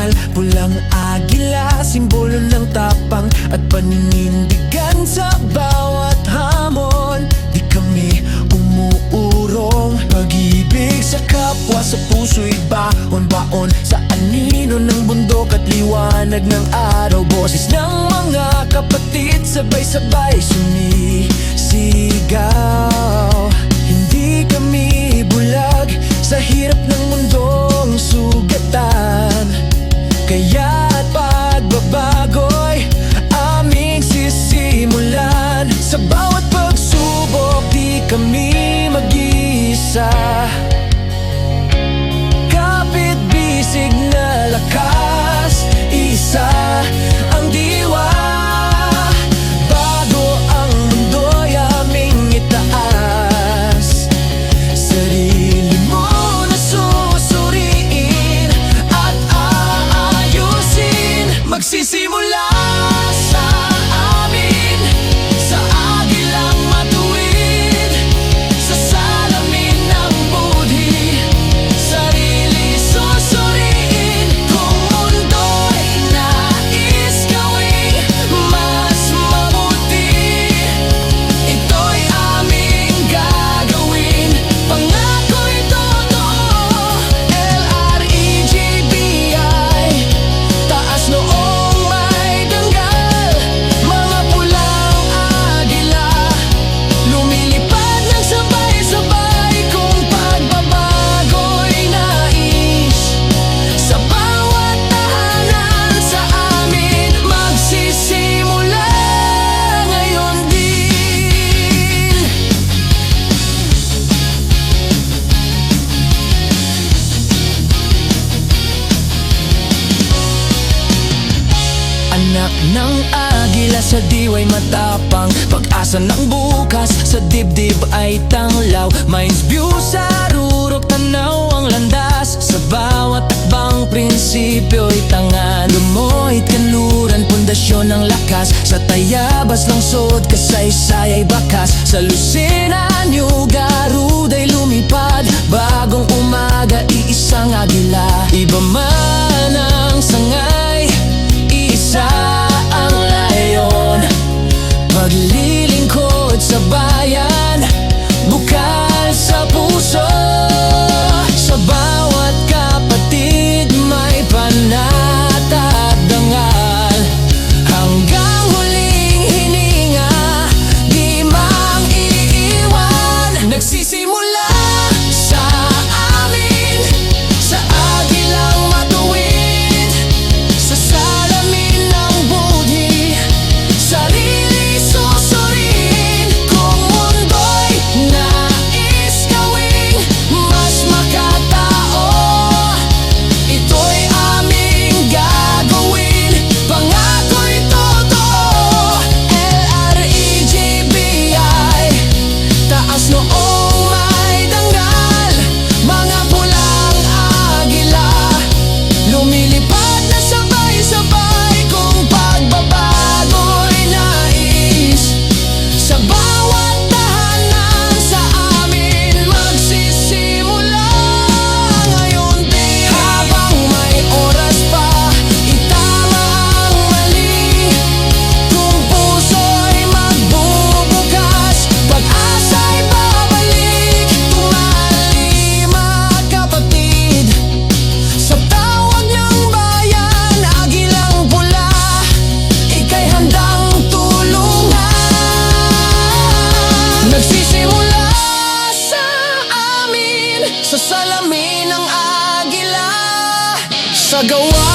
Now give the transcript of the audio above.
dangal, pulang agila, simbolo ng tapang at paninindigan sa bawat hamon. Di kami umuurong, pag-ibig sa kapwa, sa puso'y baon-baon, sa anino ng bundok at liwanag ng araw. Boses ng mga kapatid, sabay-sabay sumisigaw. Hindi kami bulag sa hirap ng mundong sugatan, kaya't pagbabago'y aming sisimulan. Sa bawat pagsubok, di kami mag-iisa. Kapit bisig na lakas, isa ang diwa. Bago ang mundo'y aming itaas, sarili mo na susuriin at aayusin. Magsisimula sa amin, sa agilang matuwid, sa salamin ng budhi, sarili susuriin. Kung mundo'y nais gawing mas mabuti, ito'y aming gagawin. Pangako'y totoo, LREGBI. Taas noong may danggal, mga pulang agila, lumilipad ng sabay-sabay. Kung pagbabago'y nais, sa bawat tahanan sa amin, magsisimula ngayon din. Anak ng agila, sa diway matapang, pag-asa ng bukas, sa dibdib ay tanglaw. Mind's view sa rurok, tanaw ang landas, sa bawat takbang prinsipyo'y tangan. Lumo'y kanluran, pundasyon ng lakas, sa tayabas lungsod, kasaysay ay bakas. Sa Lucena, Nyuga, Ruday lumipad, bagong umaga, iisang agila. Iba man ang sangay, isa ang layon, paglilingkod sa bayan, bukal sa puso. Sa bawat kapatid may panata at dangal, hanggang huling hininga, di mang iiwan. Nagsisimula sa amin, sa agilang matuwid, sa salamin ng budhi, sarili susuriin. Kung mundo'y nais gawing mas makatao, ito'y aming gagawin. Pangako'y totoo, LREGBI. Taas noong may danggal, mga pulang agila, lumilipad na sabay-sabay. Kung pagbabago'y nais, sa bawat tahanan sa amin, magsisimula ngayon din. Habang may oras pa, itama ang mali. Kung puso'y magbubukas, pag-asa'y babalik. Tumali mga kapatid, sa tawag ng bayan, agilang pula, ika'y handang tulungan. Nagsisimula sa amin, sa salamin ng agila, sa gawa